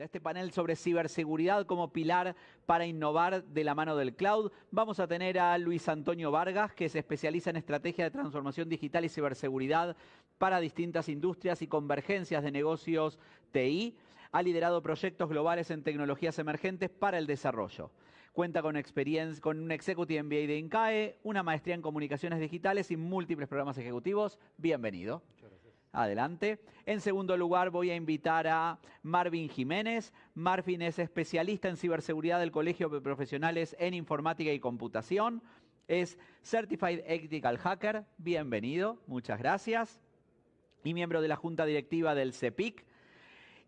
Este panel sobre ciberseguridad como pilar para innovar de la mano del cloud. Vamos a tener a Luis Antonio Vargas, que se especializa en estrategia de transformación digital y ciberseguridad para distintas industrias y convergencias de negocios TI. Ha liderado proyectos globales en tecnologías emergentes para el desarrollo. Cuenta con experiencia, con un Executive MBA de INCAE, una maestría en comunicaciones digitales y múltiples programas ejecutivos. Bienvenido. Adelante. En segundo lugar voy a invitar a Marvin Jiménez. Marvin es especialista en ciberseguridad del Colegio de Profesionales en Informática y Computación. Es Certified Ethical Hacker. Bienvenido, muchas gracias. Y miembro de la Junta Directiva del CEPIC.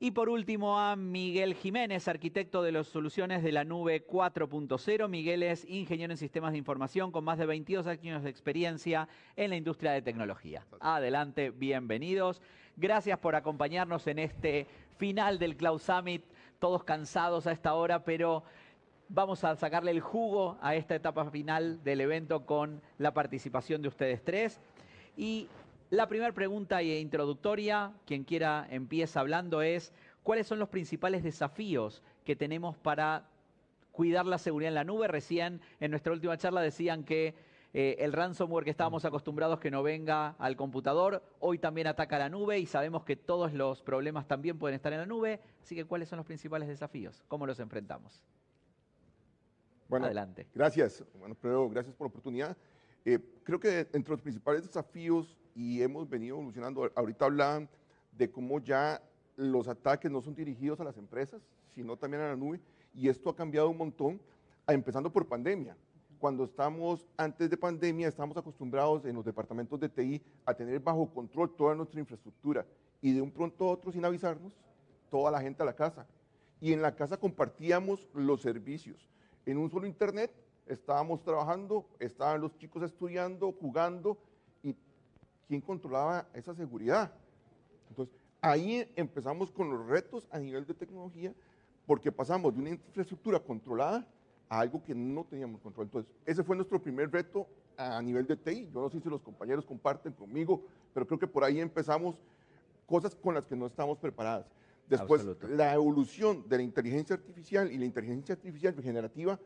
Y por último a Miguel Jiménez, arquitecto de las soluciones de la nube 4.0. Miguel es ingeniero en sistemas de información con más de 22 años de experiencia en la industria de tecnología. Adelante, bienvenidos. Gracias por acompañarnos en este final del Cloud Summit. Todos cansados a esta hora, pero vamos a sacarle el jugo a esta etapa final del evento con la participación de ustedes tres. Y la primera pregunta introductoria, quien quiera empieza hablando, es ¿cuáles son los principales desafíos que tenemos para cuidar la seguridad en la nube? Recién en nuestra última charla decían que el ransomware que estábamos acostumbrados que no venga al computador, hoy también ataca la nube y sabemos que todos los problemas también pueden estar en la nube. Así que ¿cuáles son los principales desafíos? ¿Cómo los enfrentamos? Bueno, adelante. Gracias. Bueno, primero, gracias por la oportunidad. Creo que entre los principales desafíos, y hemos venido evolucionando, ahorita hablan de cómo ya los ataques no son dirigidos a las empresas, sino también a la nube, y esto ha cambiado un montón, empezando por pandemia. Cuando antes de pandemia, estábamos acostumbrados en los departamentos de TI a tener bajo control toda nuestra infraestructura, y de un pronto a otro, sin avisarnos, toda la gente a la casa. Y en la casa compartíamos los servicios. En un solo internet estábamos trabajando, estaban los chicos estudiando, jugando, y ¿quién controlaba esa seguridad? Entonces, ahí empezamos con los retos a nivel de tecnología, porque pasamos de una infraestructura controlada a algo que no teníamos control. Entonces, ese fue nuestro primer reto a nivel de TI. Yo no sé si los compañeros comparten conmigo, pero creo que por ahí empezamos cosas con las que no estábamos preparadas. Después, la evolución de la inteligencia artificial y la inteligencia artificial regenerativa,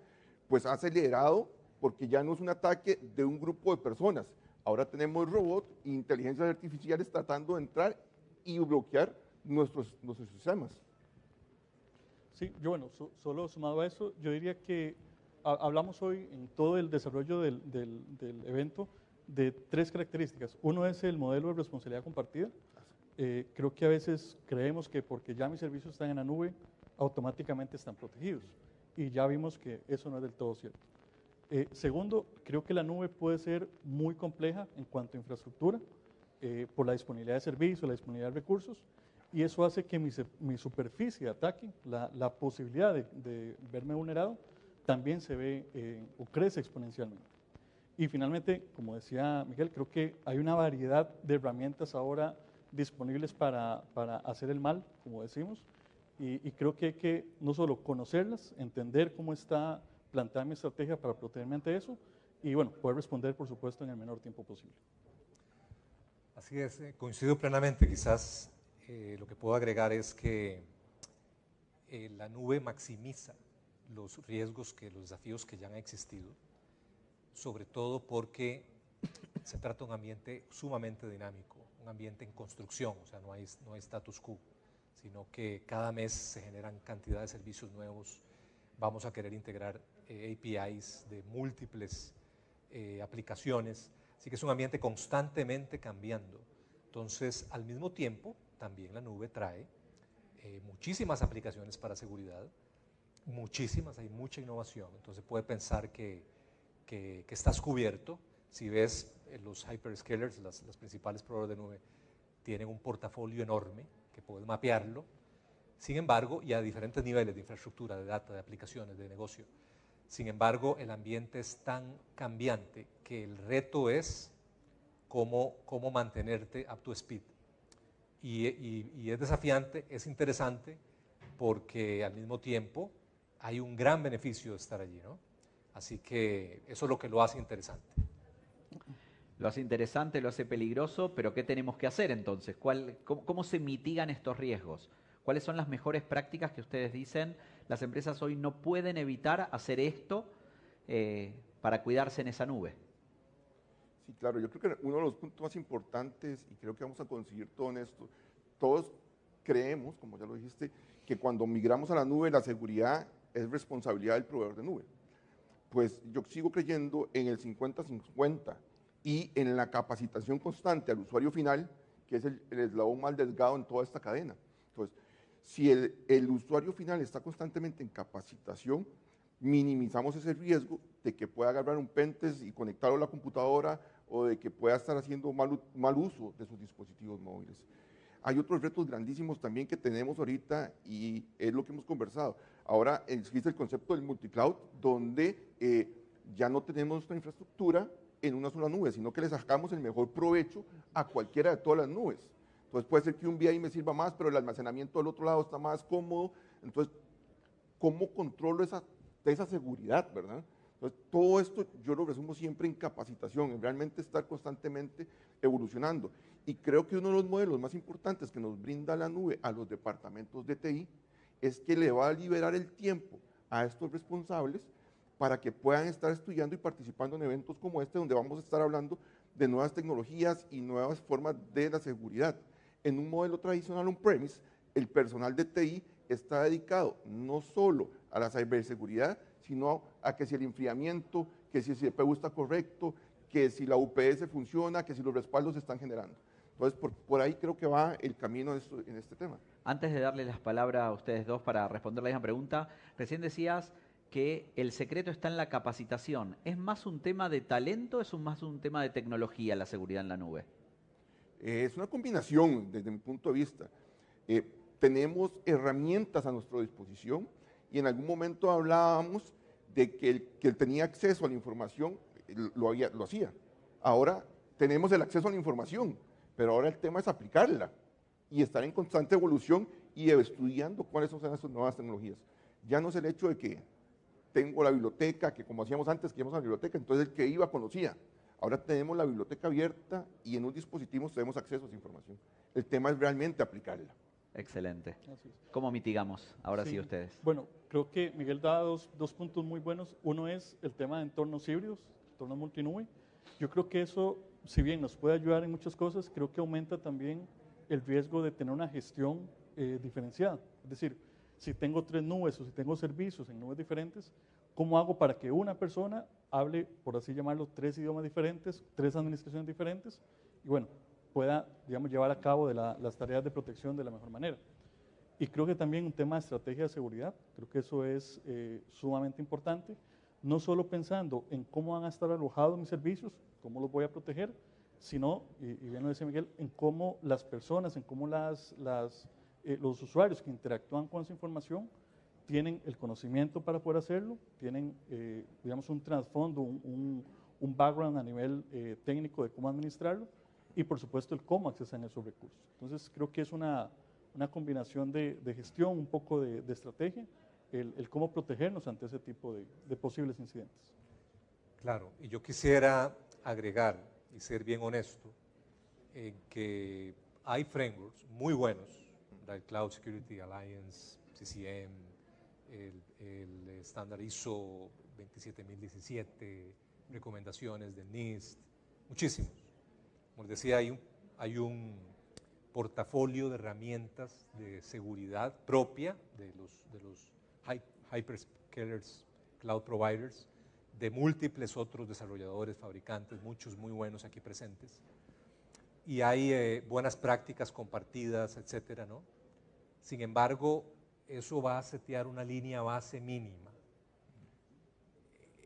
pues ha acelerado, porque ya no es un ataque de un grupo de personas. Ahora tenemos robots e inteligencias artificiales tratando de entrar y bloquear nuestros sistemas. Sí, yo bueno, solo sumado a eso, yo diría que hablamos hoy en todo el desarrollo del evento de tres características. Uno es el modelo de responsabilidad compartida. Creo que a veces creemos que porque ya mis servicios están en la nube, automáticamente están protegidos. Y ya vimos que eso no es del todo cierto. Segundo, creo que la nube puede ser muy compleja en cuanto a infraestructura, por la disponibilidad de servicios, la disponibilidad de recursos, y eso hace que mi superficie de ataque, la posibilidad de verme vulnerado, también se ve o crece exponencialmente. Y finalmente, como decía Miguel, creo que hay una variedad de herramientas ahora disponibles para hacer el mal, como decimos, y creo que hay que no solo conocerlas, entender cómo está planteada mi estrategia para protegerme ante eso, y bueno, poder responder, por supuesto, en el menor tiempo posible. Así es, coincido plenamente. Quizás lo que puedo agregar es que la nube maximiza los riesgos, los desafíos que ya han existido, sobre todo porque se trata de un ambiente sumamente dinámico, un ambiente en construcción, o sea, no hay status quo, sino que cada mes se generan cantidad de servicios nuevos. Vamos a querer integrar APIs de múltiples aplicaciones, así que es un ambiente constantemente cambiando. Entonces, al mismo tiempo, también la nube trae muchísimas aplicaciones para seguridad, muchísimas, hay mucha innovación, entonces puede pensar que estás cubierto. Si ves los hyperscalers, las principales proveedores de nube, tienen un portafolio enorme que puedes mapearlo. Sin embargo, y a diferentes niveles de infraestructura, de data, de aplicaciones, de negocio. Sin embargo, el ambiente es tan cambiante que el reto es cómo mantenerte up to speed. Y es desafiante, es interesante, porque al mismo tiempo hay un gran beneficio de estar allí, ¿no? Así que eso es lo que lo hace interesante. Lo hace interesante, lo hace peligroso, pero ¿qué tenemos que hacer entonces? ¿Cómo se mitigan estos riesgos? ¿Cuáles son las mejores prácticas que ustedes dicen? Las empresas hoy no pueden evitar hacer esto para cuidarse en esa nube. Sí, claro, yo creo que uno de los puntos más importantes, y creo que vamos a conseguir todo en esto, todos creemos, como ya lo dijiste, que cuando migramos a la nube, la seguridad es responsabilidad del proveedor de nube. Pues yo sigo creyendo en el 50-50 y en la capacitación constante al usuario final, que es el eslabón más delgado en toda esta cadena. Entonces, si el usuario final está constantemente en capacitación, minimizamos ese riesgo de que pueda agarrar un pentest y conectarlo a la computadora o de que pueda estar haciendo mal uso de sus dispositivos móviles. Hay otros retos grandísimos también que tenemos ahorita y es lo que hemos conversado. Ahora existe el concepto del multicloud, donde ya no tenemos nuestra infraestructura en una sola nube, sino que le sacamos el mejor provecho a cualquiera de todas las nubes. Entonces puede ser que un VI me sirva más, pero el almacenamiento del otro lado está más cómodo. Entonces, ¿cómo controlo esa seguridad, verdad? Entonces, todo esto yo lo resumo siempre en capacitación, en realmente estar constantemente evolucionando. Y creo que uno de los modelos más importantes que nos brinda la nube a los departamentos de TI es que le va a liberar el tiempo a estos responsables para que puedan estar estudiando y participando en eventos como este, donde vamos a estar hablando de nuevas tecnologías y nuevas formas de la seguridad. En un modelo tradicional on-premise, el personal de TI está dedicado no solo a la ciberseguridad, sino a que si el enfriamiento, que si el CPU está correcto, que si la UPS funciona, que si los respaldos se están generando. Entonces, por ahí creo que va el camino en este tema. Antes de darle las palabras a ustedes dos para responder la misma pregunta, recién decías que el secreto está en la capacitación. ¿Es más un tema de talento o es más un tema de tecnología la seguridad en la nube? Es una combinación desde mi punto de vista. Tenemos herramientas a nuestra disposición y en algún momento hablábamos de que el que tenía acceso a la información lo hacía. Ahora tenemos el acceso a la información, pero ahora el tema es aplicarla y estar en constante evolución y estudiando cuáles son esas nuevas tecnologías. Ya no es el hecho de que tengo la biblioteca, que como hacíamos antes, que íbamos a la biblioteca, entonces el que iba conocía. Ahora tenemos la biblioteca abierta y en un dispositivo tenemos acceso a esa información. El tema es realmente aplicarla. Excelente. Así es. ¿Cómo mitigamos? Ahora sí ustedes. Bueno, creo que Miguel da dos puntos muy buenos. Uno es el tema de entornos híbridos, entornos multinube. Yo creo que eso, si bien nos puede ayudar en muchas cosas, creo que aumenta también el riesgo de tener una gestión diferenciada. Es decir, si tengo 3 nubes o si tengo servicios en nubes diferentes, ¿cómo hago para que una persona hable, por así llamarlo, 3 idiomas diferentes, 3 administraciones diferentes y bueno, pueda, digamos, llevar a cabo las tareas de protección de la mejor manera? Y creo que también un tema de estrategia de seguridad, creo que eso es sumamente importante, no solo pensando en cómo van a estar alojados mis servicios, cómo los voy a proteger, sino, y bien lo decía Miguel, en cómo las personas, en cómo los usuarios que interactúan con esa información tienen el conocimiento para poder hacerlo, tienen, digamos, un trasfondo, un background a nivel técnico de cómo administrarlo y, por supuesto, el cómo accesan esos recursos. Entonces, creo que es una combinación de gestión, un poco de estrategia, el cómo protegernos ante ese tipo de posibles incidentes. Claro, y yo quisiera agregar y ser bien honesto en que hay frameworks muy buenos, el Cloud Security Alliance, CCM, el estándar ISO 27017, recomendaciones del NIST, muchísimos. Como les decía, hay un portafolio de herramientas de seguridad propia de los hyperscalers, cloud providers, de múltiples otros desarrolladores, fabricantes, muchos muy buenos aquí presentes. Y hay buenas prácticas compartidas, etcétera, ¿no? Sin embargo, eso va a setear una línea base mínima.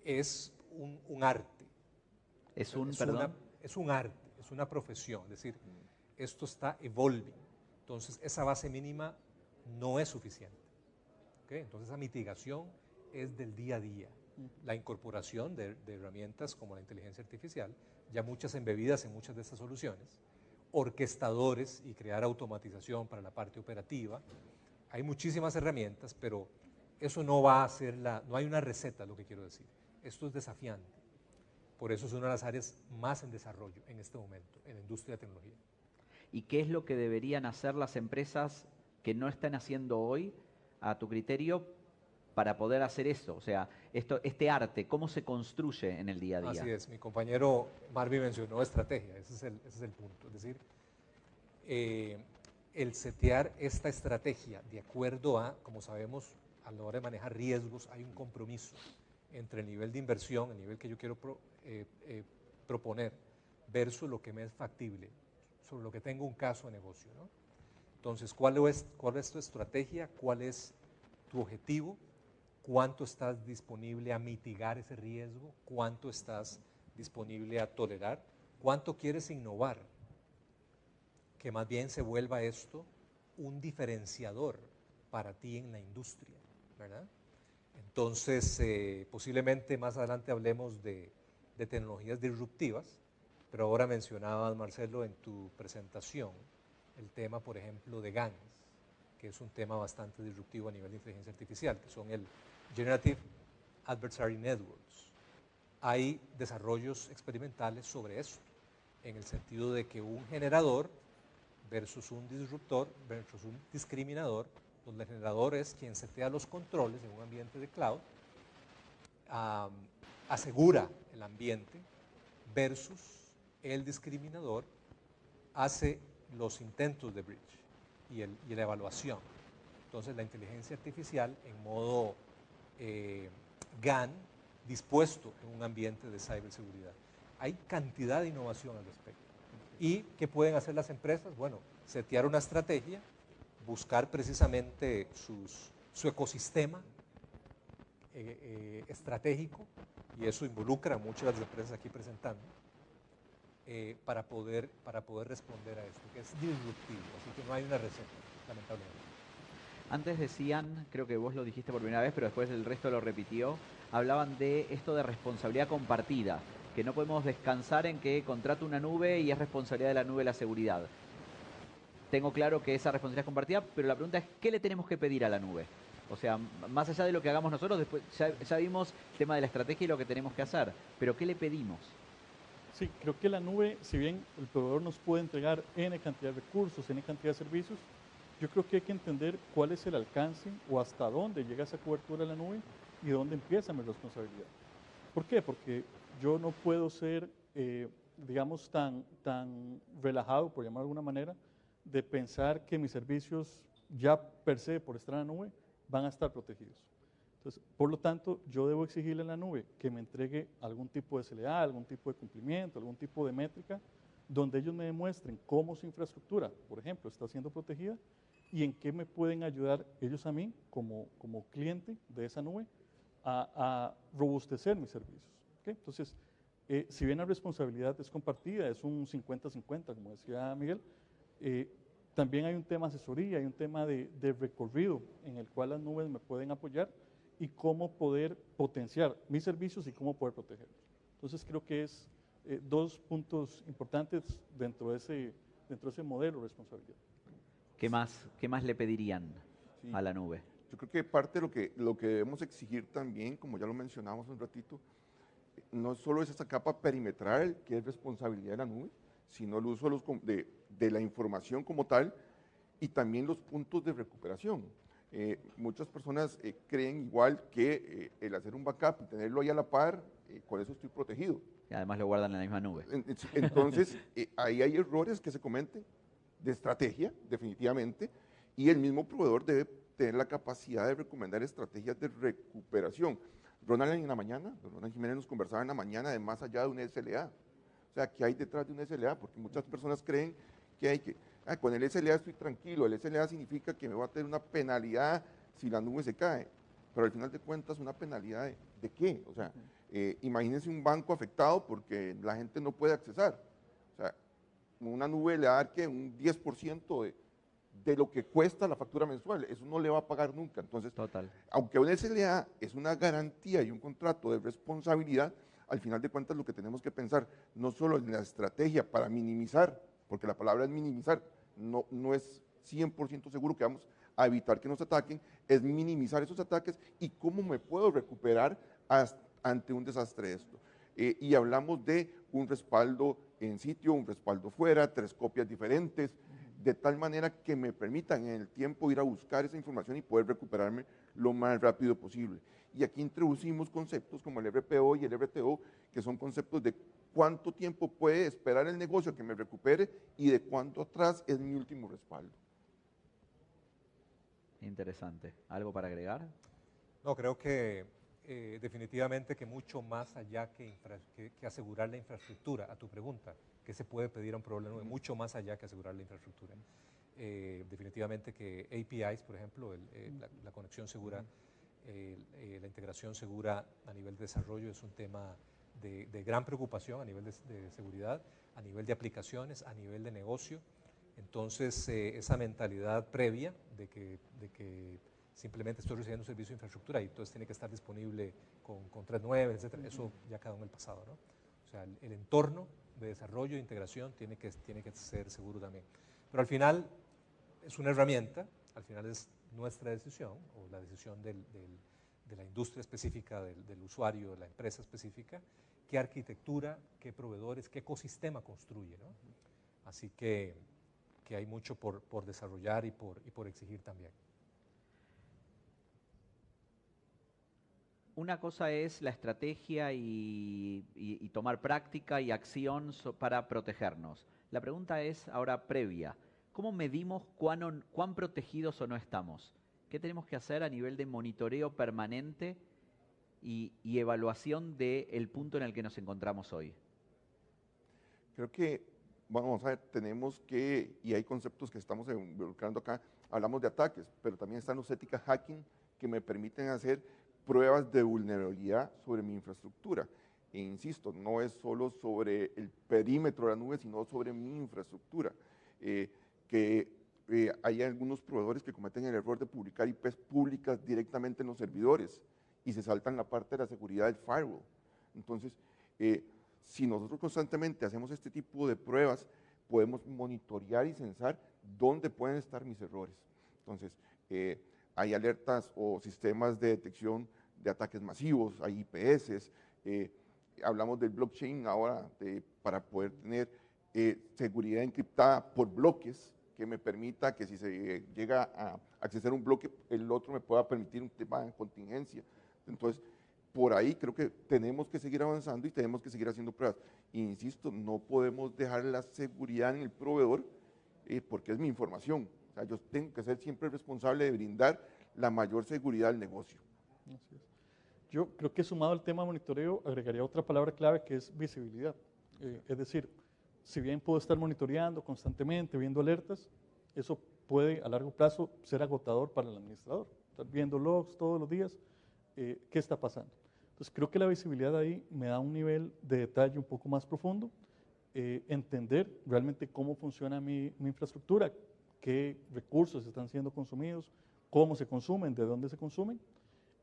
Es un arte. Es un arte, es una profesión. Es decir, esto está evolving. Entonces, esa base mínima no es suficiente. ¿Okay? Entonces, esa mitigación es del día a día. La incorporación de herramientas como la inteligencia artificial, ya muchas embebidas en muchas de estas soluciones, orquestadores y crear automatización para la parte operativa. Hay muchísimas herramientas, pero eso no va a ser no hay una receta, lo que quiero decir. Esto es desafiante. Por eso es una de las áreas más en desarrollo en este momento, en la industria de tecnología. ¿Y qué es lo que deberían hacer las empresas que no están haciendo hoy, a tu criterio, para poder hacer eso? O sea, este arte, ¿cómo se construye en el día a día? Así es, mi compañero Marvin mencionó estrategia, ese es el punto. Es decir, el setear esta estrategia de acuerdo a, como sabemos, a la hora de manejar riesgos, hay un compromiso entre el nivel de inversión, el nivel que yo quiero proponer, versus lo que me es factible, sobre lo que tengo un caso de negocio, ¿no? Entonces, ¿cuál es tu estrategia? ¿Cuál es tu objetivo? ¿Cuánto estás disponible a mitigar ese riesgo? ¿Cuánto estás disponible a tolerar? ¿Cuánto quieres innovar? Que más bien se vuelva esto un diferenciador para ti en la industria, ¿verdad? Entonces, posiblemente más adelante hablemos de tecnologías disruptivas, pero ahora mencionabas, Marcelo, en tu presentación, el tema, por ejemplo, de GANs, que es un tema bastante disruptivo a nivel de inteligencia artificial, que son el Generative Adversary Networks. Hay desarrollos experimentales sobre esto, en el sentido de que un generador versus un disruptor versus un discriminador, donde el generador es quien setea los controles en un ambiente de cloud, asegura el ambiente, versus el discriminador hace los intentos de breach y la evaluación. Entonces, la inteligencia artificial en modo GAN, dispuesto en un ambiente de ciberseguridad. Hay cantidad de innovación al respecto. ¿Y qué pueden hacer las empresas? Bueno, setear una estrategia, buscar precisamente su ecosistema estratégico, y eso involucra a muchas de las empresas aquí presentando, para poder responder a esto, que es disruptivo, así que no hay una receta, lamentablemente. Antes decían, creo que vos lo dijiste por primera vez, pero después el resto lo repitió, hablaban de esto de responsabilidad compartida, que no podemos descansar en que contrato una nube y es responsabilidad de la nube la seguridad. Tengo claro que esa responsabilidad es compartida, pero la pregunta es, ¿qué le tenemos que pedir a la nube? O sea, más allá de lo que hagamos nosotros, después ya vimos el tema de la estrategia y lo que tenemos que hacer, pero ¿qué le pedimos? Sí, creo que la nube, si bien el proveedor nos puede entregar N cantidad de recursos, N cantidad de servicios, yo creo que hay que entender cuál es el alcance o hasta dónde llega esa cobertura de la nube y dónde empieza mi responsabilidad. ¿Por qué? Porque yo no puedo ser, digamos, tan relajado, por llamar de alguna manera, de pensar que mis servicios ya per se, por estar en la nube, van a estar protegidos. Entonces, por lo tanto, yo debo exigirle a la nube que me entregue algún tipo de SLA, algún tipo de cumplimiento, algún tipo de métrica, donde ellos me demuestren cómo su infraestructura, por ejemplo, está siendo protegida y en qué me pueden ayudar ellos a mí, como cliente de esa nube, a robustecer mis servicios. ¿Okay? Entonces, si bien la responsabilidad es compartida, es un 50-50, como decía Miguel, también hay un tema de asesoría, hay un tema de recorrido en el cual las nubes me pueden apoyar y cómo poder potenciar mis servicios y cómo poder protegerlos. Entonces creo que es dos puntos importantes dentro de ese modelo de responsabilidad. ¿Qué más le pedirían a la nube? Yo creo que parte de lo que debemos exigir también, como ya lo mencionamos un ratito, no solo es esa capa perimetral que es responsabilidad de la nube, sino el uso de la información como tal y también los puntos de recuperación. Muchas personas creen igual que el hacer un backup y tenerlo ahí a la par, con eso estoy protegido. Y además lo guardan en la misma nube. Entonces, ahí hay errores que se cometen de estrategia, definitivamente, y el mismo proveedor debe tener la capacidad de recomendar estrategias de recuperación. Ronald Jiménez nos conversaba en la mañana de más allá de un SLA. O sea, ¿qué hay detrás de un SLA? Porque muchas personas creen que con el SLA estoy tranquilo, el SLA significa que me va a tener una penalidad si la nube se cae, pero al final de cuentas, ¿una penalidad de qué? O sea, imagínense un banco afectado porque la gente no puede accesar. O sea, una nube le va a dar que un 10% de lo que cuesta la factura mensual. Eso no le va a pagar nunca. Entonces, Total. aunque un SLA es una garantía y un contrato de responsabilidad, al final de cuentas lo que tenemos que pensar no solo en la estrategia para minimizar, porque la palabra es minimizar, no es 100% seguro que vamos a evitar que nos ataquen, es minimizar esos ataques y cómo me puedo recuperar ante un desastre de esto. Y hablamos de un respaldo en sitio, un respaldo fuera, 3 copias diferentes, de tal manera que me permitan en el tiempo ir a buscar esa información y poder recuperarme lo más rápido posible. Y aquí introducimos conceptos como el RPO y el RTO, que son conceptos de cuánto tiempo puede esperar el negocio que me recupere y de cuánto atrás es mi último respaldo. Interesante. ¿Algo para agregar? No, creo que definitivamente que mucho más allá que asegurar la infraestructura, a tu pregunta, ¿qué se puede pedir a un proveedor nube? Mucho más allá que asegurar la infraestructura. Definitivamente que APIs, por ejemplo, la conexión segura, la integración segura a nivel de desarrollo es un tema de gran preocupación a nivel de seguridad, a nivel de aplicaciones, a nivel de negocio. Entonces, esa mentalidad previa de que simplemente estoy recibiendo un servicio de infraestructura y entonces tiene que estar disponible con 3.9, etcétera, eso ya quedó en el pasado, ¿no? O sea, el entorno de desarrollo e integración tiene que ser seguro también. Pero al final es una herramienta, al final es nuestra decisión o la decisión de la industria específica, del usuario, de la empresa específica, qué arquitectura, qué proveedores, qué ecosistema construye, ¿no? Así que hay mucho por desarrollar y por exigir también. Una cosa es la estrategia y tomar práctica y acción para protegernos. La pregunta es ahora previa. ¿Cómo medimos cuán protegidos o no estamos? ¿Qué tenemos que hacer a nivel de monitoreo permanente y evaluación del punto en el que nos encontramos hoy? Creo que, bueno, vamos a ver, tenemos que, y hay conceptos que estamos involucrando acá, hablamos de ataques, pero también están los ethical hacking que me permiten hacer pruebas de vulnerabilidad sobre mi infraestructura. E insisto, no es solo sobre el perímetro de la nube, sino sobre mi infraestructura. Hay algunos proveedores que cometen el error de publicar IPs públicas directamente en los servidores y se saltan la parte de la seguridad del firewall. Entonces, si nosotros constantemente hacemos este tipo de pruebas, podemos monitorear y censar dónde pueden estar mis errores. Entonces, hay alertas o sistemas de detección de ataques masivos, hay IPS, hablamos del blockchain ahora para poder tener seguridad encriptada por bloques que me permita que si se llega a acceder a un bloque, el otro me pueda permitir un tema de contingencia. Entonces, por ahí creo que tenemos que seguir avanzando y tenemos que seguir haciendo pruebas. Insisto, no podemos dejar la seguridad en el proveedor porque es mi información. O sea, yo tengo que ser siempre responsable de brindar la mayor seguridad al negocio. Así es. Yo creo que sumado al tema monitoreo, agregaría otra palabra clave que es visibilidad. Es decir, si bien puedo estar monitoreando constantemente, viendo alertas, eso puede a largo plazo ser agotador para el administrador. Estar viendo logs todos los días, ¿qué está pasando? Entonces creo que la visibilidad ahí me da un nivel de detalle un poco más profundo, entender realmente cómo funciona mi infraestructura, qué recursos están siendo consumidos, cómo se consumen, de dónde se consumen,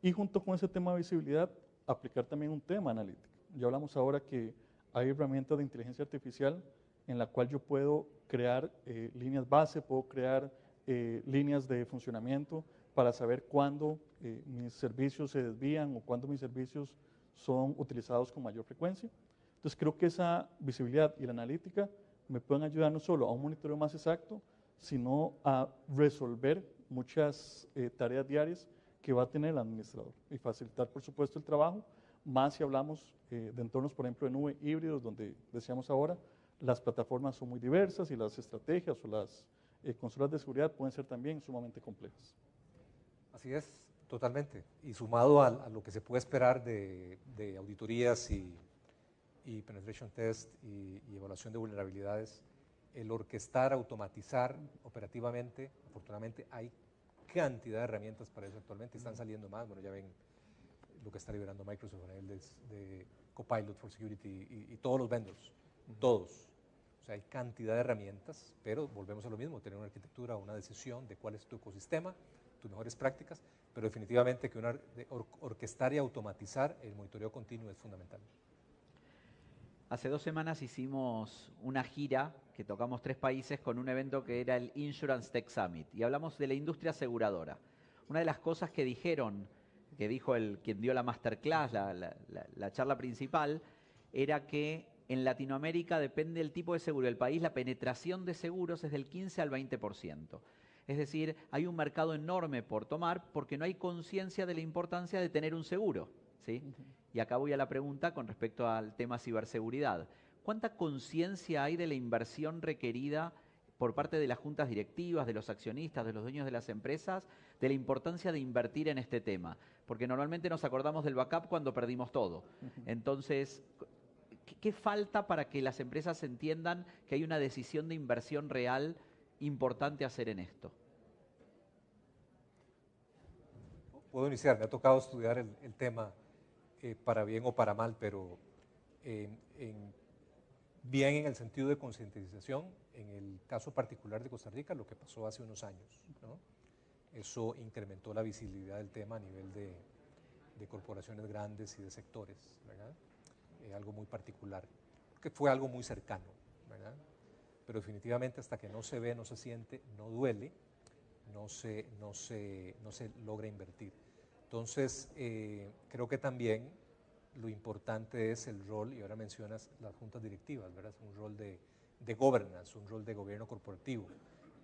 y junto con ese tema de visibilidad, aplicar también un tema analítico. Ya hablamos ahora que hay herramientas de inteligencia artificial en la cual yo puedo crear líneas base, puedo crear líneas de funcionamiento para saber cuándo mis servicios se desvían o cuándo mis servicios son utilizados con mayor frecuencia. Entonces creo que esa visibilidad y la analítica me pueden ayudar no solo a un monitoreo más exacto, sino a resolver muchas tareas diarias que va a tener el administrador y facilitar, por supuesto, el trabajo, más si hablamos de entornos, por ejemplo, de nube híbridos, donde decíamos ahora, las plataformas son muy diversas y las estrategias o las consolas de seguridad pueden ser también sumamente complejas. Así es, totalmente. Y sumado a lo que se puede esperar de auditorías y penetration test y evaluación de vulnerabilidades, el orquestar, automatizar operativamente, afortunadamente hay cantidad de herramientas para eso actualmente, están saliendo más, bueno, ya ven lo que está liberando Microsoft a nivel de Copilot for Security y todos los vendors, todos. O O sea, hay cantidad de herramientas, pero volvemos a lo mismo, tener una arquitectura, una decisión de cuál es tu ecosistema, tus mejores prácticas, pero definitivamente que orquestar y automatizar el monitoreo continuo es fundamental. Hace 2 semanas hicimos una gira que tocamos 3 países con un evento que era el Insurance Tech Summit y hablamos de la industria aseguradora. Una de las cosas que dijo quien dio la masterclass, la charla principal, era que en Latinoamérica depende del tipo de seguro del país, la penetración de seguros es del 15 al 20%. Es decir, hay un mercado enorme por tomar porque no hay conciencia de la importancia de tener un seguro, ¿sí? Y acá voy a la pregunta con respecto al tema ciberseguridad. ¿Cuánta conciencia hay de la inversión requerida por parte de las juntas directivas, de los accionistas, de los dueños de las empresas, de la importancia de invertir en este tema? Porque normalmente nos acordamos del backup cuando perdimos todo. Entonces, ¿qué falta para que las empresas entiendan que hay una decisión de inversión real importante a hacer en esto? Puedo iniciar, me ha tocado estudiar el tema para bien o para mal, pero bien en el sentido de concientización, en el caso particular de Costa Rica, lo que pasó hace unos años, ¿no? Eso incrementó la visibilidad del tema a nivel de corporaciones grandes y de sectores, ¿verdad? Algo muy particular, que fue algo muy cercano, ¿verdad? Pero definitivamente hasta que no se ve, no se siente, no duele, no se logra invertir. Entonces, creo que también lo importante es el rol, y ahora mencionas las juntas directivas, ¿verdad? Es un rol de governance, un rol de gobierno corporativo,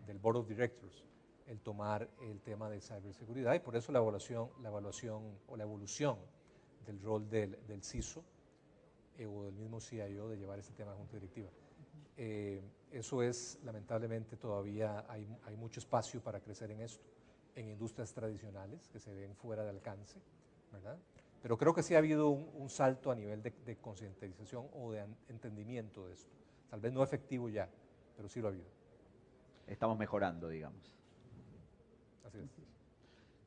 del Board of Directors, el tomar el tema de ciberseguridad, y por eso la evaluación o la evolución del rol del CISO o del mismo CIO de llevar ese tema a junta directiva. Eso es, lamentablemente, todavía hay mucho espacio para crecer en esto, en industrias tradicionales que se ven fuera de alcance, ¿verdad? Pero creo que sí ha habido un salto a nivel de concientización o de entendimiento de esto. Tal vez no efectivo ya, pero sí lo ha habido. Estamos mejorando, digamos. Así es.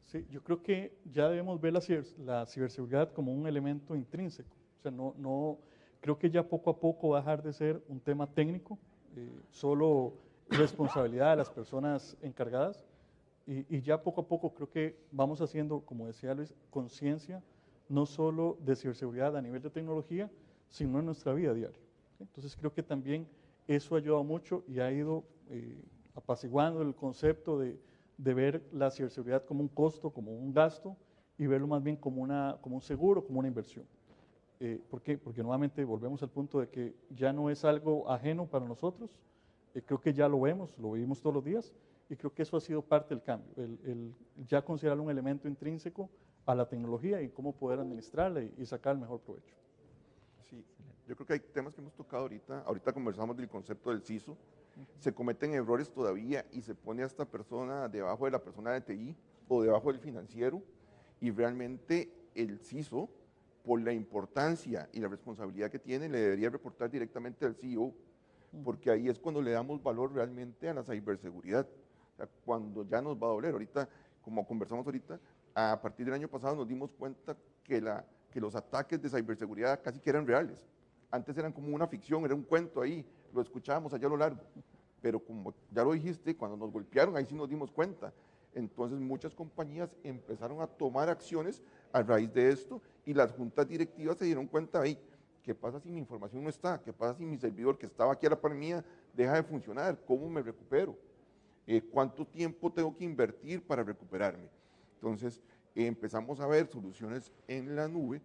Sí, yo creo que ya debemos ver la ciberseguridad como un elemento intrínseco. O sea, no creo que ya poco a poco va a dejar de ser un tema técnico, solo responsabilidad de las personas encargadas, y ya poco a poco creo que vamos haciendo, como decía Luis, conciencia no solo de ciberseguridad a nivel de tecnología, sino en nuestra vida diaria. Entonces creo que también eso ha ayudado mucho y ha ido apaciguando el concepto de ver la ciberseguridad como un costo, como un gasto, y verlo más bien como un seguro, como una inversión. ¿Por qué? Porque nuevamente volvemos al punto de que ya no es algo ajeno para nosotros, creo que ya lo vivimos todos los días, y creo que eso ha sido parte del cambio, el ya considerarlo un elemento intrínseco a la tecnología y cómo poder administrarla y sacar el mejor provecho. Sí, yo creo que hay temas que hemos tocado ahorita conversamos del concepto del CISO, se cometen errores todavía y se pone a esta persona debajo de la persona de TI o debajo del financiero, y realmente el CISO, por la importancia y la responsabilidad que tiene, le debería reportar directamente al CEO, porque ahí es cuando le damos valor realmente a la ciberseguridad, o sea, cuando ya nos va a doler. Ahorita, como conversamos ahorita, a partir del año pasado nos dimos cuenta que los ataques de ciberseguridad casi que eran reales. Antes eran como una ficción, era un cuento ahí, lo escuchábamos allá a lo largo, pero como ya lo dijiste, cuando nos golpearon ahí sí nos dimos cuenta. Entonces muchas compañías empezaron a tomar acciones a raíz de esto, y las juntas directivas se dieron cuenta, hey, ¿qué pasa si mi información no está? ¿Qué pasa si mi servidor que estaba aquí a la par mía deja de funcionar? ¿Cómo me recupero? ¿Cuánto tiempo tengo que invertir para recuperarme? Entonces empezamos a ver soluciones en la nube,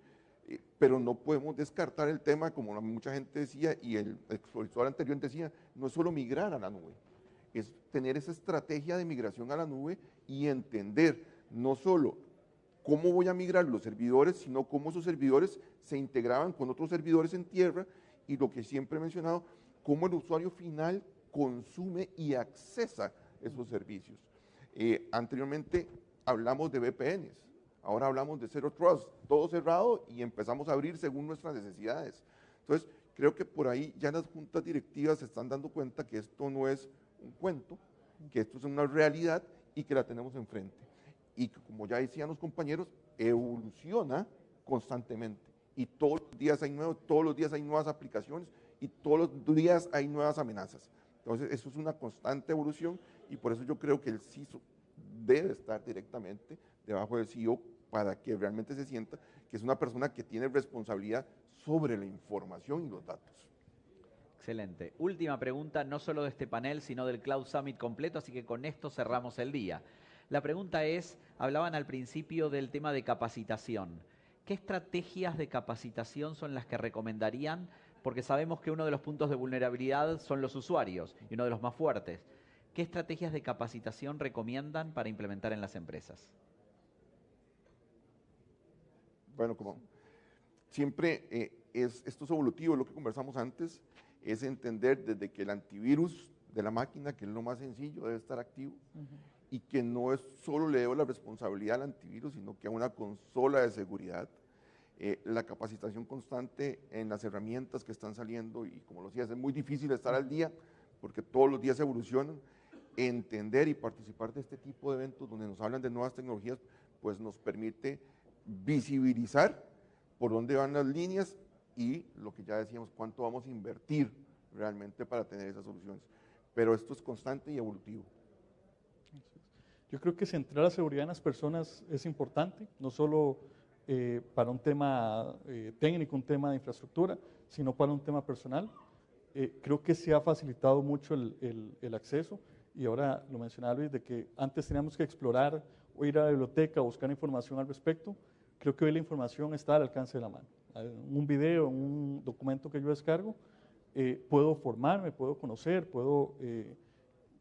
pero no podemos descartar el tema, como mucha gente decía, y el expositor anterior decía, no es solo migrar a la nube, es tener esa estrategia de migración a la nube y entender no solo cómo voy a migrar los servidores, sino cómo esos servidores se integraban con otros servidores en tierra, y lo que siempre he mencionado, cómo el usuario final consume y accesa esos servicios. Anteriormente hablamos de VPNs, ahora hablamos de Zero Trust, todo cerrado y empezamos a abrir según nuestras necesidades. Entonces, creo que por ahí ya las juntas directivas se están dando cuenta que esto no es un cuento, que esto es una realidad y que la tenemos enfrente. Y que, como ya decían los compañeros, evoluciona constantemente y todos los días hay nuevas aplicaciones y todos los días hay nuevas amenazas. Entonces, eso es una constante evolución y por eso yo creo que el CISO debe estar directamente debajo del CEO para que realmente se sienta que es una persona que tiene responsabilidad sobre la información y los datos. Excelente. Última pregunta, no solo de este panel, sino del Cloud Summit completo, así que con esto cerramos el día. La pregunta es, hablaban al principio del tema de capacitación. ¿Qué estrategias de capacitación son las que recomendarían? Porque sabemos que uno de los puntos de vulnerabilidad son los usuarios y uno de los más fuertes. ¿Qué estrategias de capacitación recomiendan para implementar en las empresas? Bueno, como siempre esto es evolutivo, lo que conversamos antes, es entender desde que el antivirus de la máquina, que es lo más sencillo, debe estar activo, y que no es solo le debo la responsabilidad al antivirus, sino que a una consola de seguridad, la capacitación constante en las herramientas que están saliendo, y como lo decías, es muy difícil estar al día, porque todos los días evolucionan, entender y participar de este tipo de eventos donde nos hablan de nuevas tecnologías, pues nos permite visibilizar por dónde van las líneas y lo que ya decíamos, cuánto vamos a invertir realmente para tener esas soluciones. Pero esto es constante y evolutivo. Yo creo que centrar la seguridad en las personas es importante, no solo para un tema técnico, un tema de infraestructura, sino para un tema personal. Creo que se ha facilitado mucho el acceso y ahora lo mencionaba Luis, de que antes teníamos que explorar o ir a la biblioteca o buscar información al respecto. Creo que hoy la información está al alcance de la mano. Un video, un documento que yo descargo, puedo formarme, puedo conocer, puedo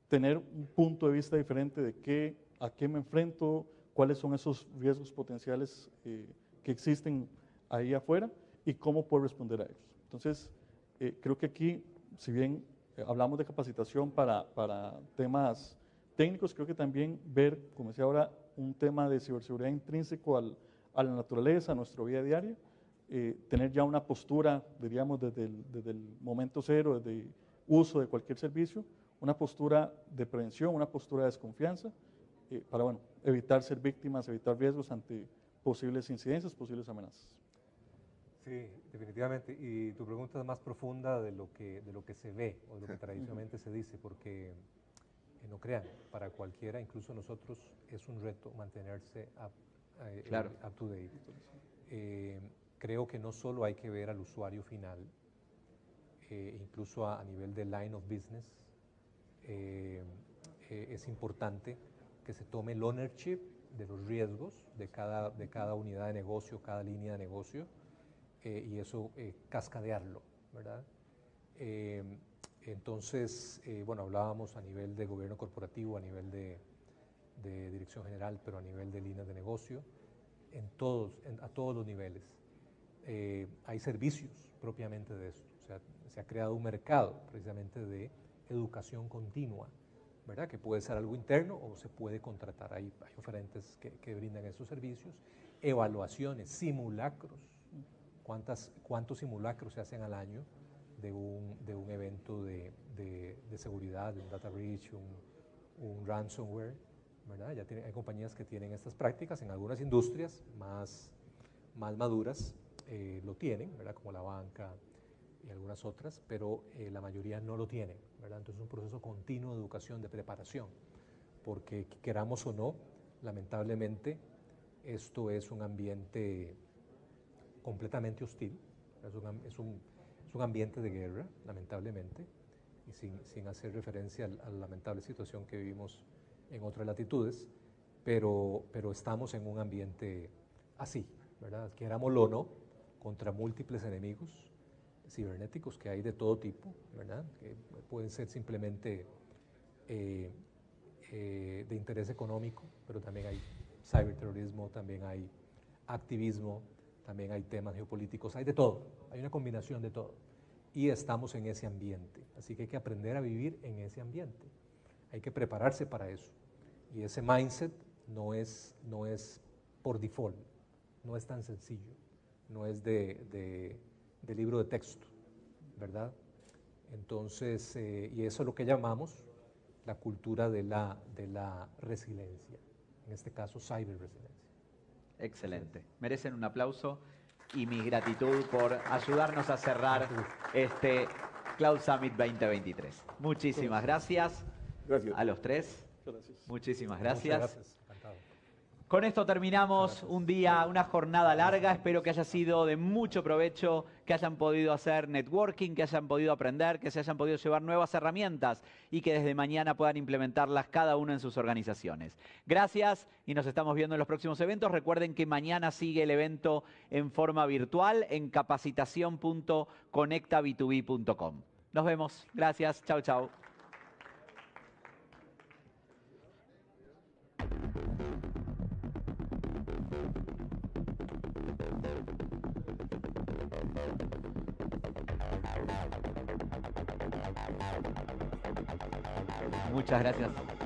tener un punto de vista diferente de a qué me enfrento, cuáles son esos riesgos potenciales que existen ahí afuera y cómo puedo responder a ellos. Entonces, creo que aquí, si bien hablamos de capacitación para temas técnicos, creo que también ver, como decía ahora, un tema de ciberseguridad intrínseco a la naturaleza, a nuestra vida diaria, tener ya una postura, diríamos, desde el momento cero, desde el uso de cualquier servicio, una postura de prevención, una postura de desconfianza, para bueno, evitar ser víctimas, evitar riesgos ante posibles incidencias, posibles amenazas. Sí, definitivamente. Y tu pregunta es más profunda de lo que se ve o de lo que tradicionalmente se dice, porque no crean, para cualquiera, incluso nosotros, es un reto mantenerse up to date. Creo que no solo hay que ver al usuario final, incluso a nivel de line of business, es importante que se tome el ownership de los riesgos de cada unidad de negocio, cada línea de negocio, y eso cascadearlo, ¿verdad? Entonces, bueno, hablábamos a nivel de gobierno corporativo, a nivel de dirección general, pero a nivel de líneas de negocio, a todos los niveles. Hay servicios propiamente de esto, o sea, se ha creado un mercado precisamente de educación continua, ¿verdad? Que puede ser algo interno o se puede contratar. Hay oferentes que brindan esos servicios, evaluaciones, simulacros. ¿Cuántos simulacros se hacen al año de un evento de seguridad, de un data breach, un ransomware, ¿verdad? Hay compañías que tienen estas prácticas, en algunas industrias más maduras lo tienen, ¿verdad? Como la banca y algunas otras, pero la mayoría no lo tienen, ¿verdad? Entonces es un proceso continuo de educación, de preparación, porque queramos o no, lamentablemente, esto es un ambiente completamente hostil, es un ambiente de guerra, lamentablemente, y sin hacer referencia a la lamentable situación que vivimos en otras latitudes, pero estamos en un ambiente así, ¿verdad? Querámoslo o no, contra múltiples enemigos cibernéticos que hay de todo tipo, ¿verdad? Que pueden ser simplemente de interés económico, pero también hay ciberterrorismo, también hay activismo, también hay temas geopolíticos, hay de todo, hay una combinación de todo. Y estamos en ese ambiente, así que hay que aprender a vivir en ese ambiente. Hay que prepararse para eso. Y ese mindset no es por default, no es tan sencillo, no es de libro de texto, ¿verdad? Entonces, y eso es lo que llamamos la cultura de la resiliencia, en este caso cyber resiliencia. Excelente. Merecen un aplauso. y mi gratitud por ayudarnos a cerrar este Cloud Summit 2023. Muchísimas gracias, Gracias. a los tres. Gracias. Muchísimas Muchas gracias. gracias. Encantado. Con esto terminamos un día, una jornada larga. Espero que haya sido de mucho provecho, que hayan podido hacer networking, que hayan podido aprender, que se hayan podido llevar nuevas herramientas y que desde mañana puedan implementarlas cada uno en sus organizaciones. Gracias y nos estamos viendo en los próximos eventos. Recuerden que mañana sigue el evento en forma virtual en capacitación.conectab2b.com. Nos vemos. Gracias. Chau, chau. Muchas gracias.